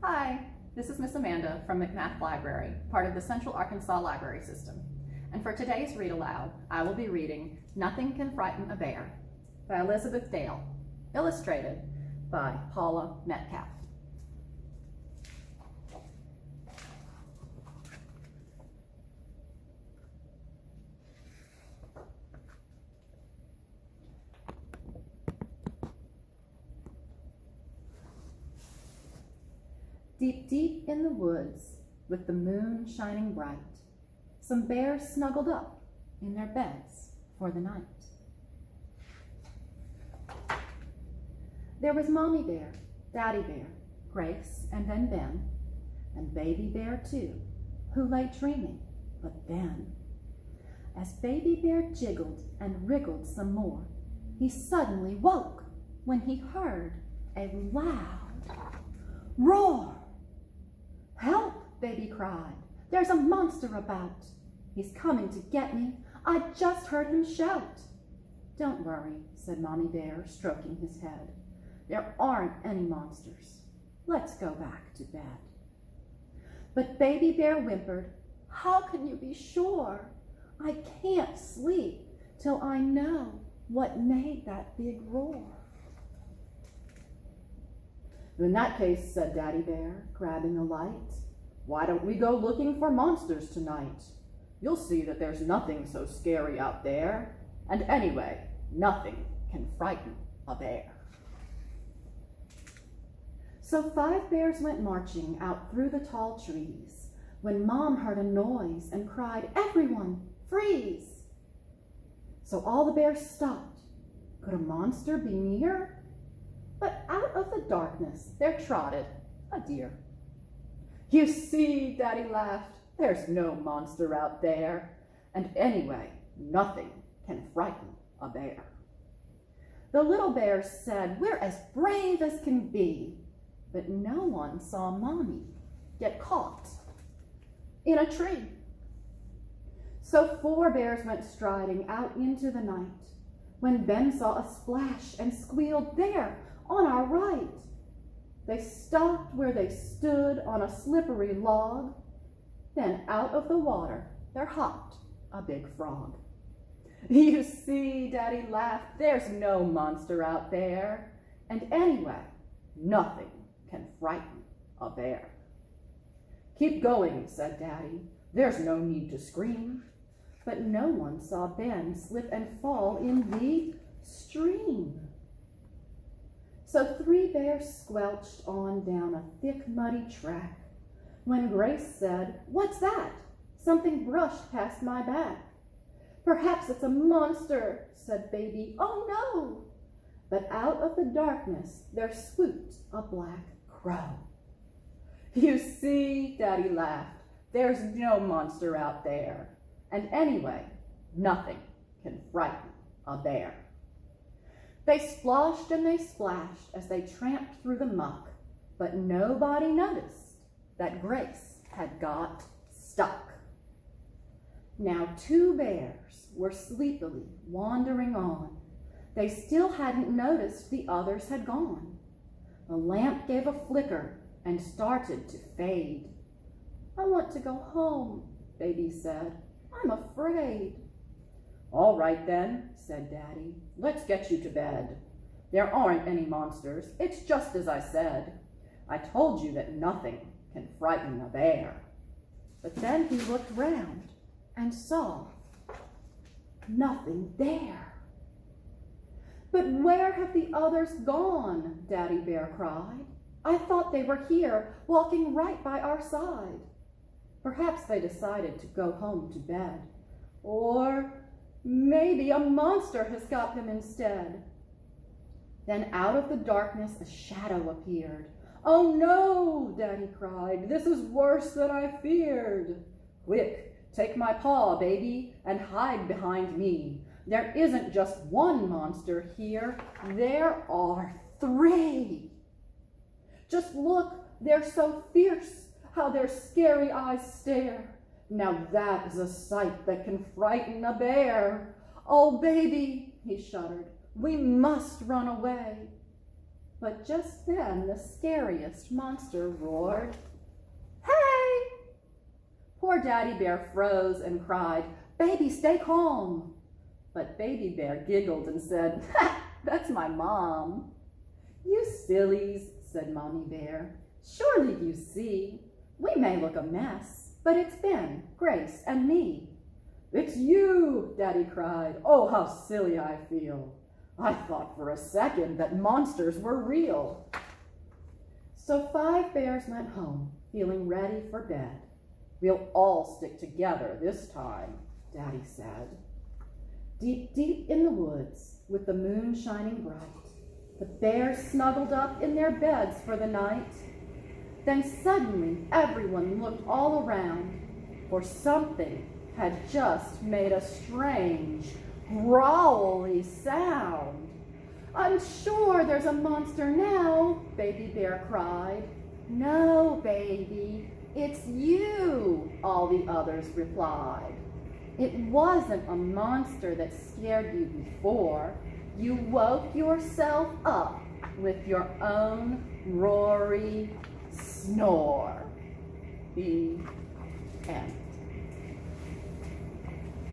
Hi, this is Miss Amanda from McMath Library, part of the Central Arkansas Library System. And for today's Read Aloud, I will be reading Nothing Can Frighten a Bear by Elizabeth Dale, illustrated by Paula Metcalf. Deep, deep in the woods, with the moon shining bright, some bears snuggled up in their beds for the night. There was Mommy Bear, Daddy Bear, Grace, and then Ben, and Baby Bear too, who lay dreaming, but then, as Baby Bear jiggled and wriggled some more, he suddenly woke when he heard a loud roar. "Help!" Baby cried. "There's a monster about. He's coming to get me. I just heard him shout." "Don't worry," said Mommy Bear, stroking his head. "There aren't any monsters. Let's go back to bed." But Baby Bear whimpered, "How can you be sure? I can't sleep till I know what made that big roar." "In that case," said Daddy Bear, grabbing a light, "why don't we go looking for monsters tonight? You'll see that there's nothing so scary out there. And anyway, nothing can frighten a bear." So 5 bears went marching out through the tall trees when Mom heard a noise and cried, "Everyone, freeze!" So all the bears stopped. Could a monster be near? But out of the darkness there trotted a deer. "You see," Daddy laughed, "there's no monster out there. And anyway, nothing can frighten a bear." The little bears said, "We're as brave as can be." But no one saw Mommy get caught in a tree. So 4 bears went striding out into the night when Ben saw a splash and squealed, "There, on our right." They stopped where they stood on a slippery log. Then out of the water there hopped a big frog. "You see," Daddy laughed, "there's no monster out there. And anyway, nothing can frighten a bear." "Keep going," said Daddy. "There's no need to scream." But no one saw Ben slip and fall in the stream. So 3 bears squelched on down a thick, muddy track when Grace said, "What's that? Something brushed past my back." "Perhaps it's a monster," said Baby. "Oh no!" But out of the darkness there swooped a black crow. "You see," Daddy laughed, "there's no monster out there. And anyway, nothing can frighten a bear." They sploshed and they splashed as they tramped through the muck, but nobody noticed that Grace had got stuck. Now 2 bears were sleepily wandering on. They still hadn't noticed the others had gone. The lamp gave a flicker and started to fade. "I want to go home," Baby said. "I'm afraid." "All right then," said Daddy. "Let's get you to bed. There aren't any monsters. It's just as I said. I told you that nothing can frighten a bear." But then he looked round and saw nothing there. "But where have the others gone?" Daddy Bear cried. "I thought they were here, walking right by our side." "Perhaps they decided to go home to bed. Or maybe a monster has got them instead." Then out of the darkness a shadow appeared. "Oh no!" Daddy cried. "This is worse than I feared. Quick, take my paw, Baby, and hide behind me. There isn't just one monster here. There are 3. Just look, they're so fierce, how their scary eyes stare. Now that is a sight that can frighten a bear. Oh, Baby," he shuddered, "we must run away." But just then the scariest monster roared, "Hey!" Poor Daddy Bear froze and cried, "Baby, stay calm." But Baby Bear giggled and said, "Ha, that's my mom." "You sillies," said Mommy Bear. "Surely you see, we may look a mess, but it's Ben, Grace, and me." "It's you," Daddy cried. "Oh, how silly I feel. I thought for a second that monsters were real." So 5 bears went home, feeling ready for bed. "We'll all stick together this time," Daddy said. Deep, deep in the woods, with the moon shining bright, the bears snuggled up in their beds for the night. Then suddenly everyone looked all around, for something had just made a strange, growly sound. "I'm sure there's a monster now," Baby Bear cried. "No, baby, it's you," all the others replied. "It wasn't a monster that scared you before. You woke yourself up with your own roary snore." The end.